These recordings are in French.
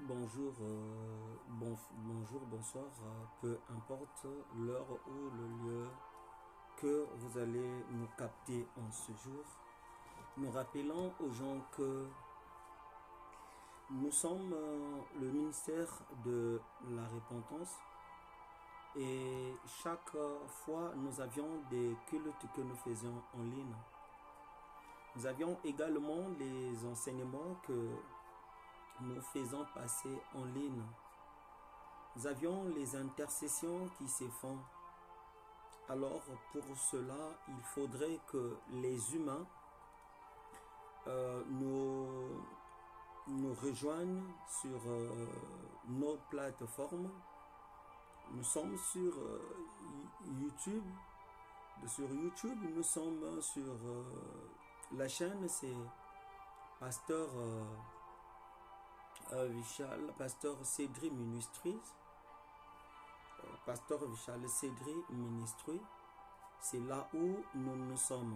Bonjour, bonjour, bonsoir, peu importe l'heure ou le lieu que vous allez nous capter en ce jour. Nous rappelons aux gens que nous sommes le ministère de la repentance et chaque fois nous avions des cultes que nous faisions en ligne. Nous avions également les enseignements que nous faisons passer en ligne. Nous avions les intercessions qui se font. Alors pour cela, il faudrait que les humains nous rejoignent sur nos plateformes. Nous sommes sur YouTube. Sur YouTube, nous sommes sur la chaîne, c'est Pasteur Vishal, Pasteur Cédri Ministries. Pasteur Vishal Cédri Ministries, c'est là où nous sommes.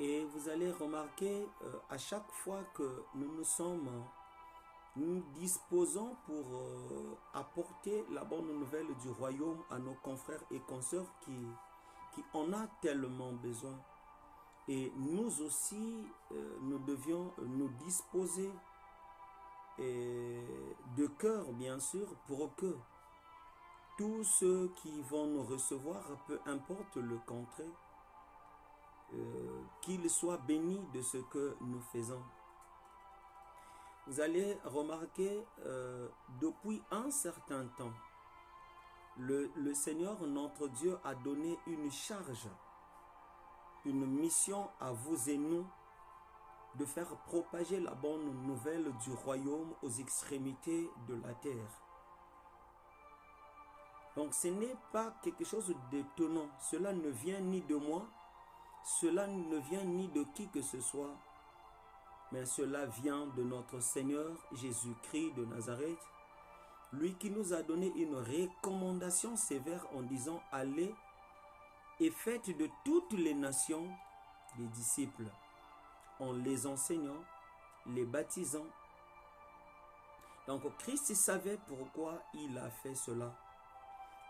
Et vous allez remarquer à chaque fois que nous disposons pour apporter la bonne nouvelle du royaume à nos confrères et consoeurs qui en a tellement besoin. Et nous aussi, nous devions nous disposer de cœur, bien sûr, pour que tous ceux qui vont nous recevoir, peu importe le contrée, qu'ils soient bénis de ce que nous faisons. Vous allez remarquer, depuis un certain temps, le Seigneur, notre Dieu, a donné une charge, une mission à vous et nous, de faire propager la bonne nouvelle du royaume aux extrémités de la terre. Donc ce n'est pas quelque chose d'étonnant. Cela ne vient ni de moi, cela ne vient ni de qui que ce soit, mais cela vient de notre Seigneur Jésus-Christ de Nazareth, lui qui nous a donné une recommandation sévère en disant « Allez et faites de toutes les nations des disciples ». En les enseignant, les baptisant. Donc Christ savait pourquoi il a fait cela.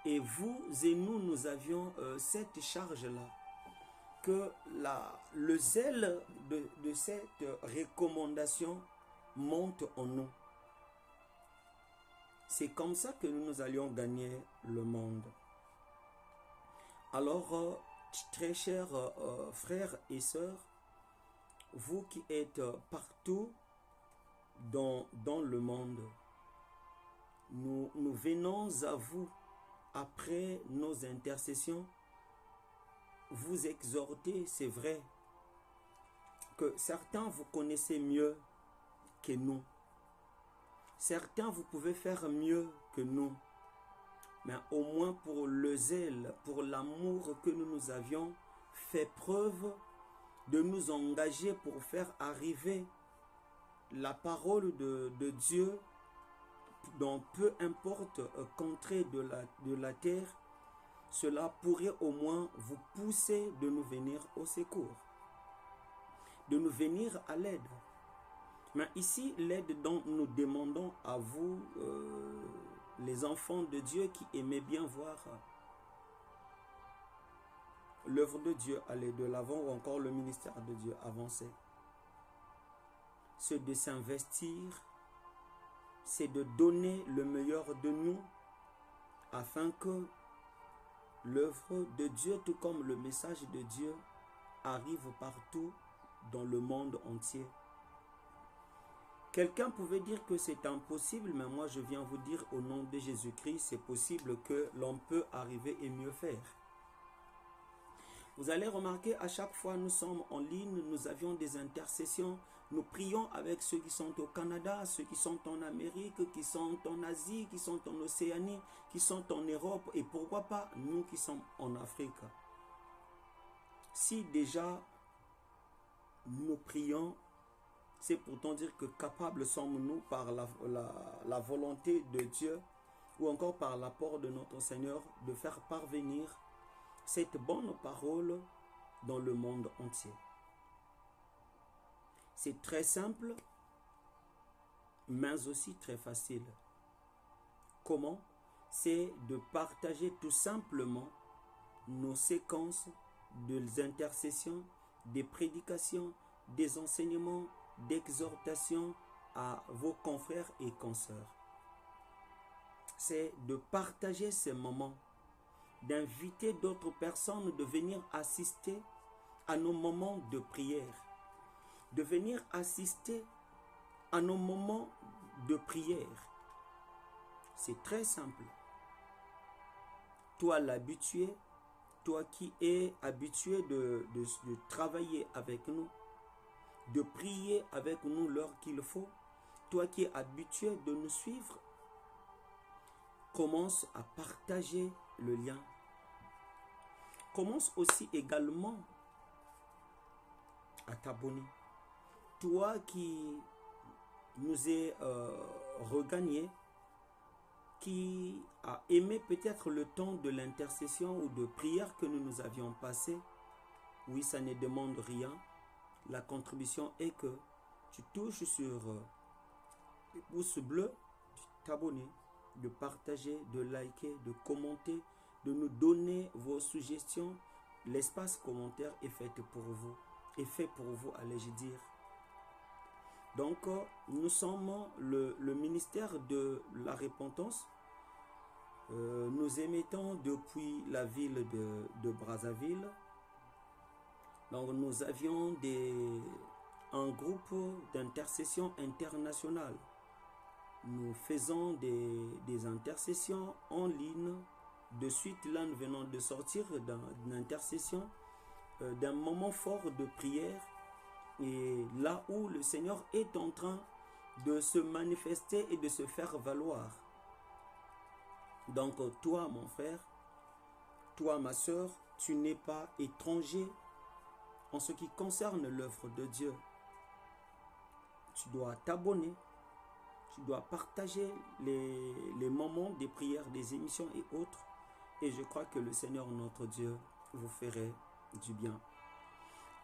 Et vous et nous, nous avions cette charge-là. Que le zèle de cette recommandation monte en nous. C'est comme ça que nous allions gagner le monde. Alors, très chers frères et sœurs, vous qui êtes partout dans le monde, nous venons à vous, après nos intercessions, vous exhorter. C'est vrai que certains vous connaissez mieux que nous. Certains vous pouvez faire mieux que nous. Mais au moins pour le zèle, pour l'amour que nous avions fait preuve de nous engager pour faire arriver la parole de Dieu dans peu importe contrée de la terre, cela pourrait au moins vous pousser de nous venir au secours, de nous venir à l'aide. Mais ici, l'aide dont nous demandons à vous, les enfants de Dieu qui aimaient bien voir l'œuvre de Dieu aller de l'avant ou encore le ministère de Dieu avancer, c'est de s'investir, c'est de donner le meilleur de nous afin que l'œuvre de Dieu, tout comme le message de Dieu, arrive partout dans le monde entier. Quelqu'un pouvait dire que c'est impossible, mais moi je viens vous dire au nom de Jésus-Christ, c'est possible que l'on peut arriver et mieux faire. Vous allez remarquer, à chaque fois nous sommes en ligne, nous avions des intercessions, nous prions avec ceux qui sont au Canada, ceux qui sont en Amérique, qui sont en Asie, qui sont en Océanie, qui sont en Europe et pourquoi pas nous qui sommes en Afrique. Si déjà nous prions, c'est pourtant dire que capables sommes-nous par la volonté de Dieu ou encore par l'apport de notre Seigneur de faire parvenir cette bonne parole dans le monde entier. C'est très simple. mais aussi très facile. Comment? C'est de partager tout simplement nos séquences des intercessions, des prédications, des enseignements, d'exhortation à vos confrères et consoeurs. C'est de partager ces moments, d'inviter d'autres personnes de venir assister à nos moments de prière, de venir assister à nos moments de prière. C'est très simple. Toi l'habitué, toi qui es habitué de travailler avec nous, de prier avec nous l'heure qu'il faut, toi qui es habitué de nous suivre, commence à partager le lien. Commence aussi également à t'abonner. Toi qui nous es regagné, qui a aimé peut-être le temps de l'intercession ou de prière que nous avions passé, oui, ça ne demande rien. La contribution est que tu touches sur le pouce bleu, de t'abonner, de partager, de liker, de commenter, de nous donner vos suggestions. L'espace commentaire est fait pour vous. Allais-je dire. Donc, nous sommes le ministère de la repentance. Nous émettons depuis la ville de Brazzaville. Donc, nous avions un groupe d'intercession internationale. Nous faisons des intercessions en ligne. De suite, là, nous venons de sortir d'une intercession, d'un moment fort de prière. Et là où le Seigneur est en train de se manifester et de se faire valoir. Donc toi mon frère, toi ma soeur, tu n'es pas étranger en ce qui concerne l'œuvre de Dieu. Tu dois t'abonner, tu dois partager les moments des prières, des émissions et autres. Et je crois que le Seigneur notre Dieu vous ferait du bien.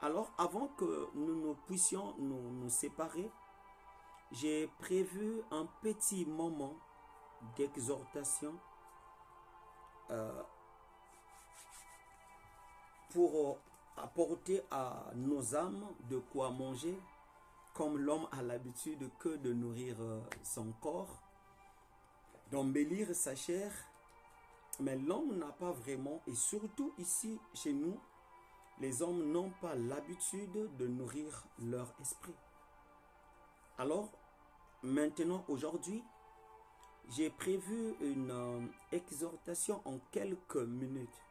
Alors, avant que nous puissions nous séparer, j'ai prévu un petit moment d'exhortation pour apporter à nos âmes de quoi manger, comme l'homme a l'habitude que de nourrir son corps, d'embellir sa chair, mais l'homme n'a pas vraiment, et surtout ici chez nous, les hommes n'ont pas l'habitude de nourrir leur esprit. Alors, maintenant, aujourd'hui, j'ai prévu une exhortation en quelques minutes.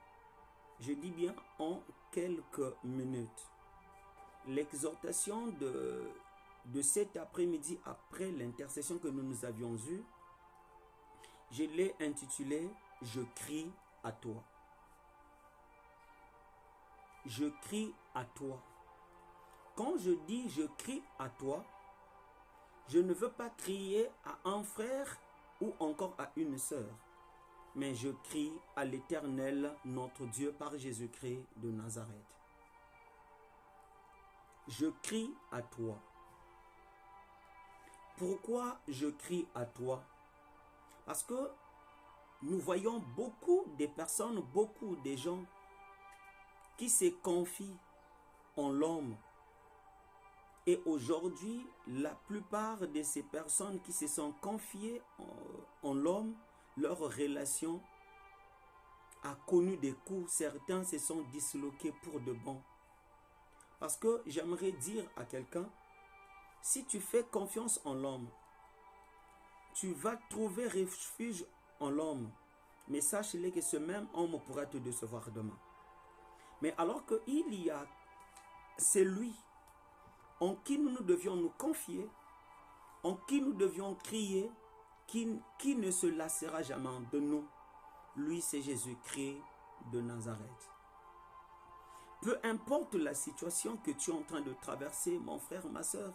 Je dis bien en quelques minutes. L'exhortation de cet après-midi, après l'intercession que nous avions eue, je l'ai intitulée « Je crie à toi ». Je crie à toi. Quand je dis je crie à toi, je ne veux pas crier à un frère ou encore à une sœur, mais je crie à l'Éternel, notre Dieu, par Jésus-Christ de Nazareth. Je crie à toi. Pourquoi je crie à toi? Parce que nous voyons beaucoup de personnes, beaucoup de gens qui se confient en l'homme. Et aujourd'hui, la plupart de ces personnes qui se sont confiées en l'homme, leur relation a connu des coups. Certains se sont disloqués pour de bon. Parce que j'aimerais dire à quelqu'un, si tu fais confiance en l'homme, tu vas trouver refuge en l'homme. Mais sache-le que ce même homme pourra te décevoir demain. Mais alors qu'il y a celui en qui nous devions nous confier, en qui nous devions crier, qui ne se lassera jamais de nous, lui c'est Jésus-Christ de Nazareth. Peu importe la situation que tu es en train de traverser, mon frère, ma soeur,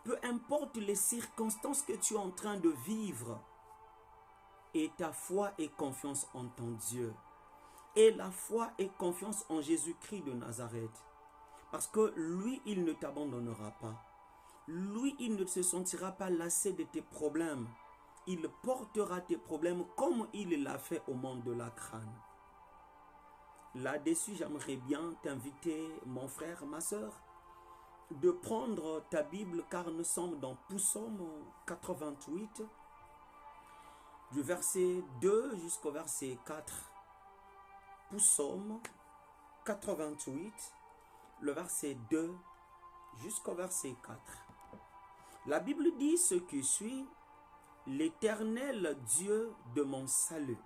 peu importe les circonstances que tu es en train de vivre, et ta foi et confiance en ton Dieu, et la foi et confiance en Jésus-Christ de Nazareth. Parce que lui, il ne t'abandonnera pas. lui, il ne se sentira pas lassé de tes problèmes. Il portera tes problèmes comme il l'a fait au monde de la crâne. Là-dessus, j'aimerais bien t'inviter, mon frère, ma soeur, de prendre ta Bible, car nous sommes dans Psaume 88, du verset 2 jusqu'au verset 4. Psaume 88, le verset 2 jusqu'au verset 4. La Bible dit ce qui suit: l'Éternel Dieu de mon salut,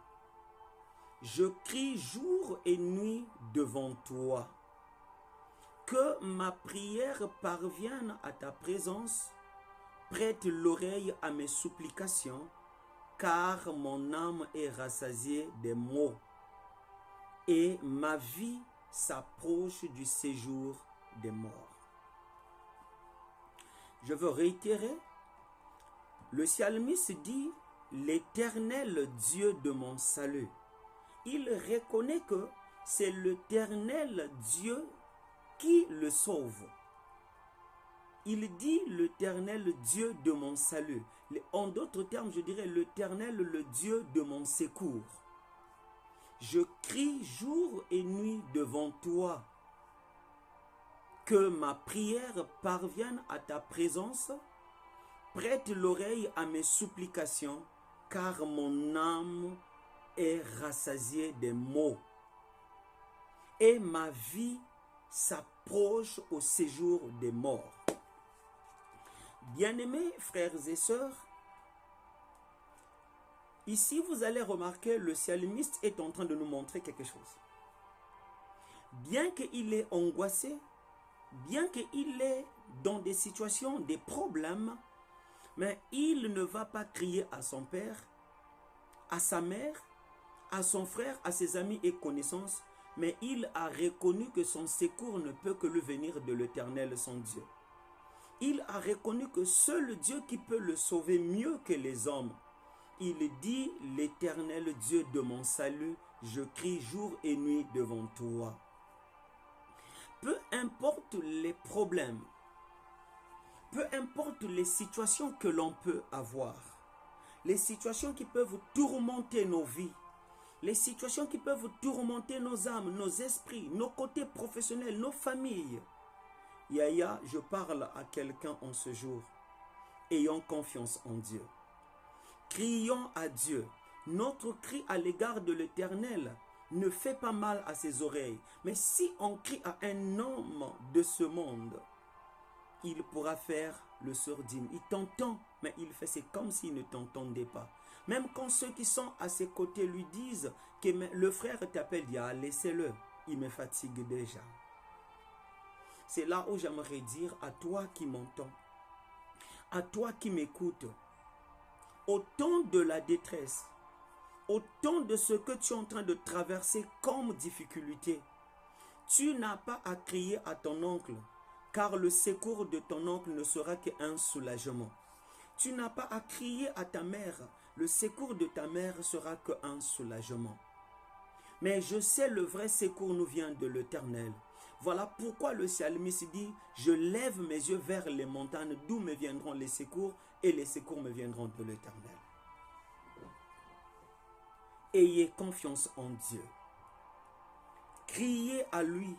je crie jour et nuit devant toi. Que ma prière parvienne à ta présence, prête l'oreille à mes supplications, car mon âme est rassasiée des maux, et ma vie s'approche du séjour des morts. Je veux réitérer, le psalmiste dit: l'Éternel Dieu de mon salut. Il reconnaît que c'est l'Éternel Dieu qui le sauve. Il dit l'Éternel Dieu de mon salut. En d'autres termes, je dirais l'Éternel, le Dieu de mon secours. Je crie jour et nuit devant toi. Que ma prière parvienne à ta présence. Prête l'oreille à mes supplications, car mon âme est rassasiée des maux, et ma vie s'approche au séjour des morts. Bien-aimés frères et sœurs, ici vous allez remarquer, le psalmiste est en train de nous montrer quelque chose. Bien qu'il est angoissé, bien qu'il est dans des situations, des problèmes, mais il ne va pas crier à son père, à sa mère, à son frère, à ses amis et connaissances, mais il a reconnu que son secours ne peut que lui venir de l'Éternel, son Dieu. Il a reconnu que seul Dieu qui peut le sauver mieux que les hommes. Il dit: l'Éternel Dieu de mon salut, je crie jour et nuit devant toi. Peu importe les problèmes, peu importe les situations que l'on peut avoir, les situations qui peuvent tourmenter nos vies, les situations qui peuvent tourmenter nos âmes, nos esprits, nos côtés professionnels, nos familles. Yaya, je parle à quelqu'un en ce jour. Ayons confiance en Dieu. Crions à Dieu. Notre cri à l'égard de l'Éternel ne fait pas mal à ses oreilles. Mais si on crie à un homme de ce monde, il pourra faire le sourdine. Il t'entend, mais il fait c'est comme s'il ne t'entendait pas. Même quand ceux qui sont à ses côtés lui disent que le frère t'appelle, il dit: ah, laissez-le, il me fatigue déjà. C'est là où j'aimerais dire à toi qui m'entends, à toi qui m'écoutes, au temps de la détresse, au temps de ce que tu es en train de traverser comme difficulté, tu n'as pas à crier à ton oncle, car le secours de ton oncle ne sera qu'un soulagement. Tu n'as pas à crier à ta mère, le secours de ta mère sera qu'un soulagement. Mais je sais, le vrai secours nous vient de l'Éternel. Voilà pourquoi le psalmiste dit: je lève mes yeux vers les montagnes, d'où me viendront les secours, et les secours me viendront de l'Éternel. Ayez confiance en Dieu. Criez à lui.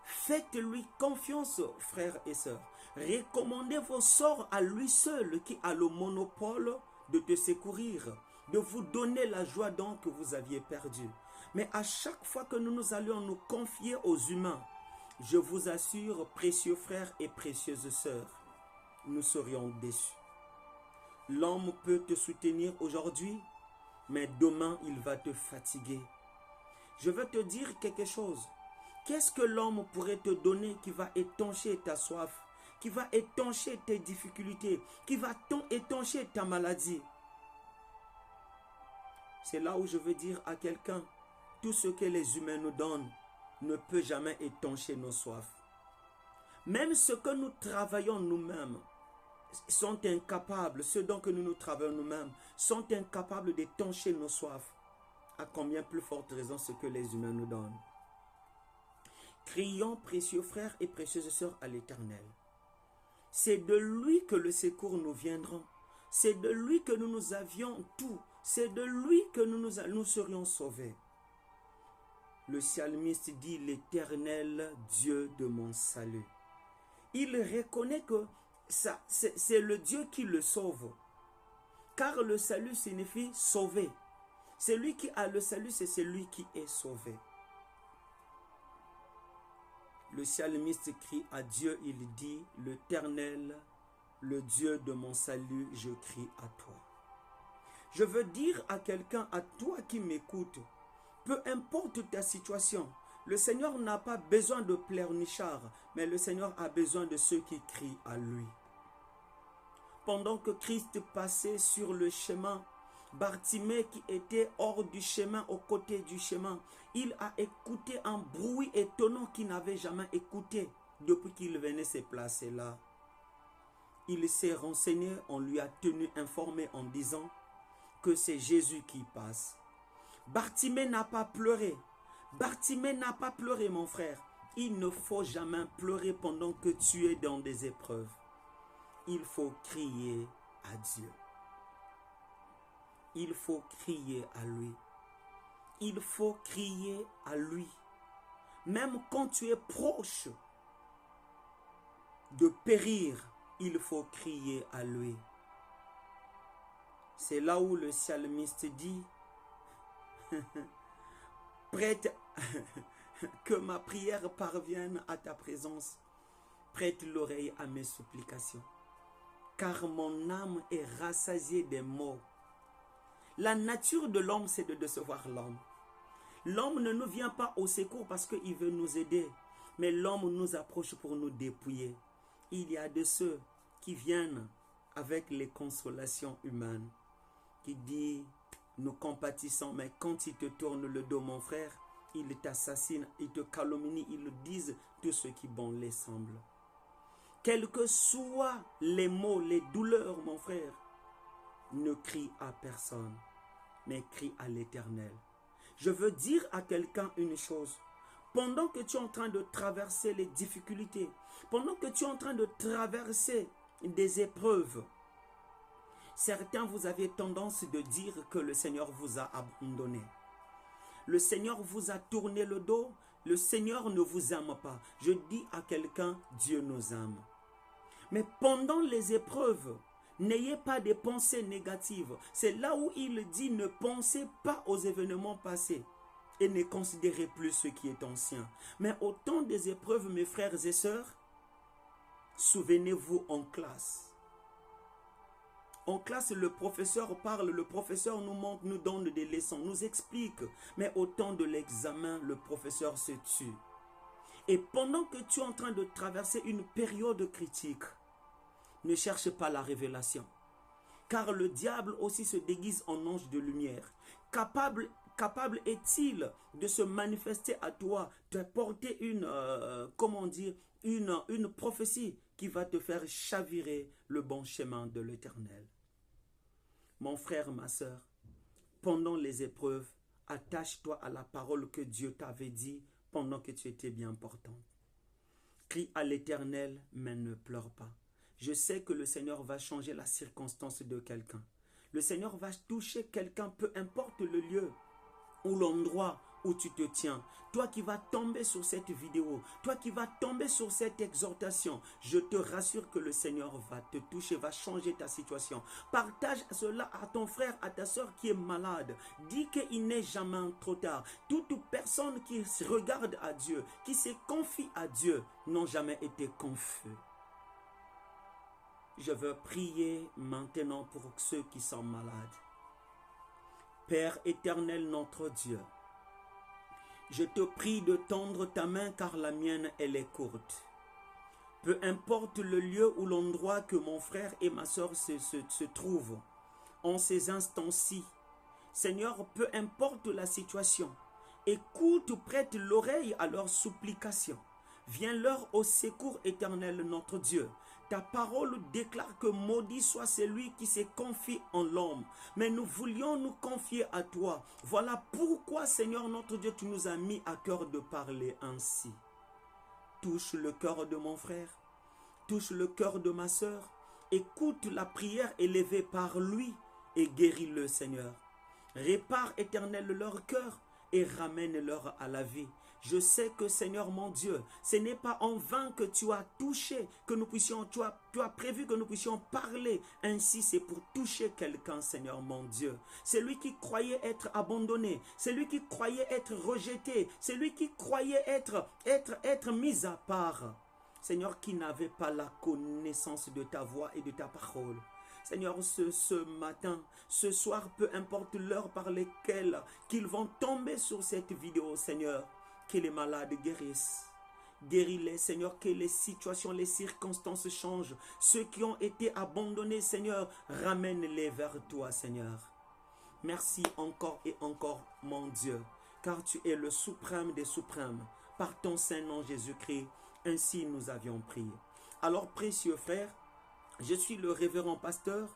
Faites-lui confiance, frères et sœurs. Recommandez vos sorts à lui seul, qui a le monopole de te secourir, de vous donner la joie donc que vous aviez perdue. Mais à chaque fois que nous allions nous confier aux humains, je vous assure, précieux frères et précieuses sœurs, nous serions déçus. L'homme peut te soutenir aujourd'hui, mais demain il va te fatiguer. Je veux te dire quelque chose. Qu'est-ce que l'homme pourrait te donner qui va étancher ta soif, qui va étancher tes difficultés, qui va étancher ta maladie? C'est là où je veux dire à quelqu'un, tout ce que les humains nous donnent ne peut jamais étancher nos soifs. Même ce que nous travaillons nous-mêmes sont incapables, ceux dont que nous travaillons nous-mêmes, sont incapables d'étancher nos soifs. À combien plus forte raison ce que les humains nous donnent. Crions, précieux frères et précieuses sœurs, à l'Éternel. C'est de lui que le secours nous viendra. C'est de lui que nous avions tout. C'est de lui que nous serions sauvés. Le psalmiste dit l'Éternel, Dieu de mon salut. Il reconnaît que c'est le Dieu qui le sauve. Car le salut signifie sauver. Celui qui a le salut, c'est celui qui est sauvé. Le psalmiste crie à Dieu, il dit, l'Éternel, le Dieu de mon salut, je crie à toi. Je veux dire à quelqu'un, à toi qui m'écoute, peu importe ta situation, le Seigneur n'a pas besoin de pleurnichards, mais le Seigneur a besoin de ceux qui crient à lui. Pendant que Christ passait sur le chemin, Bartimée qui était hors du chemin, aux côtés du chemin, il a écouté un bruit étonnant qu'il n'avait jamais écouté depuis qu'il venait se placer là. Il s'est renseigné, on lui a tenu informé en disant que c'est Jésus qui passe. Bartimée n'a pas pleuré. Bartimée n'a pas pleuré, mon frère. Il ne faut jamais pleurer pendant que tu es dans des épreuves. Il faut crier à Dieu. Il faut crier à lui. Il faut crier à lui. Même quand tu es proche de périr, il faut crier à lui. C'est là où le psalmiste dit, prête que ma prière parvienne à ta présence. Prête l'oreille à mes supplications. Car mon âme est rassasiée des maux. La nature de l'homme, c'est de décevoir l'homme. L'homme ne nous vient pas au secours parce qu'il veut nous aider. Mais l'homme nous approche pour nous dépouiller. Il y a de ceux qui viennent avec les consolations humaines. Qui disent, nous compatissons, mais quand ils te tournent le dos, mon frère, ils t'assassinent, ils te calomnient, ils disent tout ce qui bon les semble. Quels que soient les maux, les douleurs, mon frère, ne crie à personne, mais crie à l'Éternel. Je veux dire à quelqu'un une chose. Pendant que tu es en train de traverser les difficultés, pendant que tu es en train de traverser des épreuves, certains, vous avez tendance de dire que le Seigneur vous a abandonné. Le Seigneur vous a tourné le dos. Le Seigneur ne vous aime pas. Je dis à quelqu'un, Dieu nous aime. Mais pendant les épreuves, n'ayez pas de pensées négatives. C'est là où il dit, ne pensez pas aux événements passés et ne considérez plus ce qui est ancien. Mais au temps des épreuves, mes frères et sœurs, souvenez-vous en classe. En classe, le professeur parle, le professeur nous montre, nous donne des leçons, nous explique. Mais au temps de l'examen, le professeur se tue. Et pendant que tu es en train de traverser une période critique, ne cherche pas la révélation. Car le diable aussi se déguise en ange de lumière. Capable est-il de se manifester à toi, de porter une prophétie qui va te faire chavirer le bon chemin de l'Éternel. Mon frère, ma soeur, pendant les épreuves, attache-toi à la parole que Dieu t'avait dit pendant que tu étais bien portante. Crie à l'Éternel, mais ne pleure pas. Je sais que le Seigneur va changer la circonstance de quelqu'un. Le Seigneur va toucher quelqu'un, peu importe le lieu ou l'endroit où tu te tiens. Toi qui vas tomber sur cette vidéo, toi qui vas tomber sur cette exhortation, je te rassure que le Seigneur va te toucher, va changer ta situation. Partage cela à ton frère, à ta soeur qui est malade. Dis qu'il n'est jamais trop tard. Toute personne qui se regarde à Dieu, qui se confie à Dieu, n'ont jamais été confus. Je veux prier maintenant pour ceux qui sont malades. Père éternel, notre Dieu, je te prie de tendre ta main car la mienne, elle est courte. Peu importe le lieu ou l'endroit que mon frère et ma soeur se trouvent en ces instants-ci, Seigneur, peu importe la situation, écoute ou prête l'oreille à leurs supplications. Viens-leur au secours éternel, notre Dieu. Ta parole déclare que maudit soit celui qui se confie en l'homme. Mais nous voulions nous confier à toi. Voilà pourquoi, Seigneur notre Dieu, tu nous as mis à cœur de parler ainsi. Touche le cœur de mon frère. touche le cœur de ma sœur. Écoute la prière élevée par lui et guéris-le, Seigneur. Répare, Éternel, leur cœur et ramène-leur à la vie. Je sais que, Seigneur mon Dieu, ce n'est pas en vain que tu as touché, que nous puissions, tu as prévu que nous puissions parler. Ainsi, c'est pour toucher quelqu'un, Seigneur mon Dieu. C'est lui qui croyait être abandonné, c'est lui qui croyait être rejeté, c'est lui qui croyait être mis à part. Seigneur, qui n'avait pas la connaissance de ta voix et de ta parole. Seigneur, ce matin, ce soir, peu importe l'heure par lesquelles qu'ils vont tomber sur cette vidéo, Seigneur, que les malades guérissent. Guéris-les, Seigneur, que les situations, les circonstances changent. Ceux qui ont été abandonnés, Seigneur, ramène-les vers toi, Seigneur. Merci encore et encore, mon Dieu, car tu es le suprême des suprêmes. Par ton saint nom, Jésus-Christ, ainsi nous avions prié. Alors, précieux frères, je suis le révérend pasteur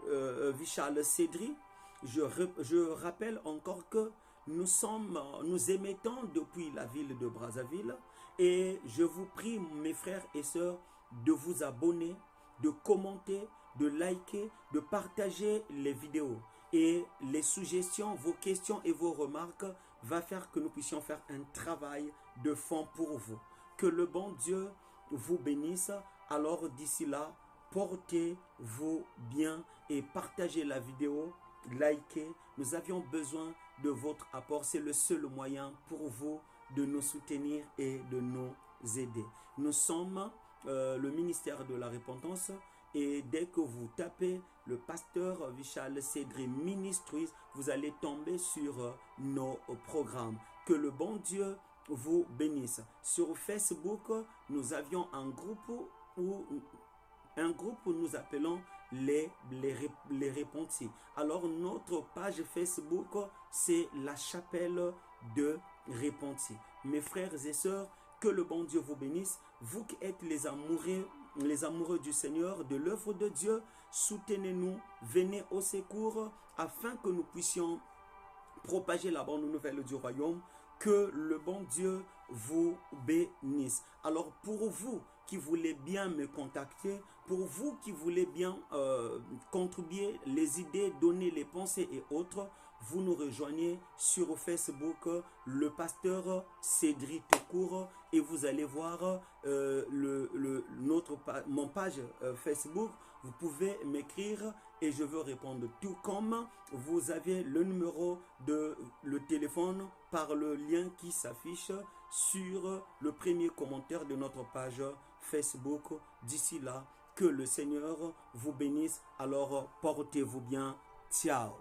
Vishal Cédri. Je rappelle encore que nous émettons depuis la ville de Brazzaville et je vous prie, mes frères et sœurs, de vous abonner, de commenter, de liker, de partager les vidéos. Et les suggestions, vos questions et vos remarques vont faire que nous puissions faire un travail de fond pour vous. Que le bon Dieu vous bénisse. Alors d'ici là, portez-vous bien et partagez la vidéo, likez. Nous avions besoin de votre apport. C'est le seul moyen pour vous de nous soutenir et de nous aider. Nous sommes le ministère de la repentance et dès que vous tapez le pasteur Vishal Cédri Ministries, vous allez tomber sur nos programmes. Que le bon Dieu vous bénisse. Sur Facebook, nous avions un groupe où nous appelons les repentis. Alors notre page Facebook, c'est la chapelle de repentis. Mes frères et sœurs, que le bon Dieu vous bénisse. Vous qui êtes les amoureux du Seigneur, de l'œuvre de Dieu, soutenez-nous, venez au secours afin que nous puissions propager la bonne nouvelle du royaume. Que le bon Dieu vous bénisse. Alors pour vous qui voulez bien me contacter, pour vous qui voulez bien contribuer les idées, donner les pensées et autres, vous nous rejoignez sur Facebook, le pasteur Cédri Tecourt, et vous allez voir mon page Facebook. Vous pouvez m'écrire et je veux répondre. Tout comme vous avez le numéro de le téléphone par le lien qui s'affiche sur le premier commentaire de notre page Facebook. D'ici là, que le Seigneur vous bénisse. Alors portez-vous bien. Ciao.